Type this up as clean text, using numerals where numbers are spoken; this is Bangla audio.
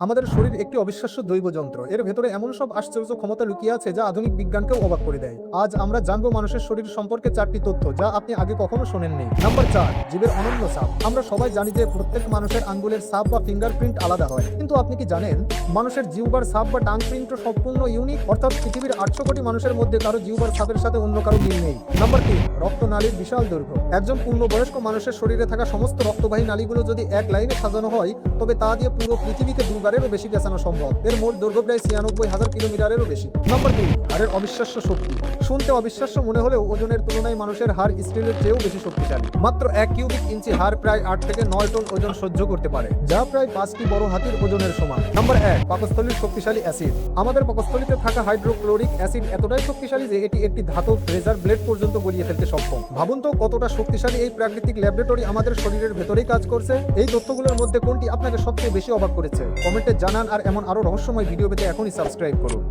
আমাদের শরীর একটি অবিশ্বাস্য দৈব যন্ত্র। এর ভেতরে এমন সব আশ্চর্য ক্ষমতা লুকিয়ে আছে যা আধুনিক বিজ্ঞানকেও অবাক করে দেয়। আজ আমরা জানবো মানুষের শরীর সম্পর্কে 4টি তথ্য যা আপনি আগে কখনো শোনেননি। নাম্বার 4, জীবের অনন্য ছাপ। আমরা সবাই জানি যে প্রত্যেক মানুষের আঙ্গুলের ছাপ বা ফিঙ্গারপ্রিন্ট আলাদা হয়, কিন্তু আপনি কি জানেন মানুষের জিহ্বার ছাপ বা টাং প্রিন্টও সম্পূর্ণ ইউনিক? অর্থাৎ পৃথিবীর 800 কোটি মানুষের মধ্যে কারো জিহ্বার ছাপের সাথে অন্য কারো মিল নেই। নাম্বার 3, রক্তনালীর বিশাল দৈর্ঘ্য। একজন পূর্ণবয়স্ক মানুষের শরীরে থাকা সমস্ত রক্তবাহী নালীগুলো যদি এক লাইনে সাজানো হয়, তবে তা দিয়ে পুরো পৃথিবীকে দুবারেরও বেশি পেছানো সম্ভব। এর মোট দৈর্ঘ্য প্রায় 96,000 কিলোমিটারেরও বেশি। নম্বর 2, হাড়ের অবিশ্বাস্য শক্তি। শুনতে অবিশ্বাস্য মনে হলেও ওজনের তুলনায় মানুষের হাড় স্টিলের চেয়েও বেশি শক্তিশালী। মাত্র 1 কিউবিক ইঞ্চি হাড় প্রায় 8 থেকে 9 টন ওজন সহ্য করতে পারে, যা প্রায় 5টি বড় হাতির ওজনের সমান। নম্বর 1, পাকস্থলীর শক্তিশালী অ্যাসিড। আমাদের পাকস্থলীতে থাকা হাইড্রোক্লোরিক অ্যাসিড এতটাই শক্তিশালী যে এটি একটি ধাতব রেজার ব্লেড পর্যন্ত গলিয়ে ফেলতে সক্ষম। ভাবুন তো কতটা শক্তিশালী এই প্রাকৃতিক ল্যাবরেটরি আমাদের শরীরের ভেতরেই কাজ করছে। এই তথ্যগুলোর মধ্যে কোনটি আপনাকে সবচেয়ে বেশি অবাক করেছে? কমেন্টে জানান, আর এমন আরো রহস্যময় ভিডিও পেতে এখনই সাবস্ক্রাইব করুন।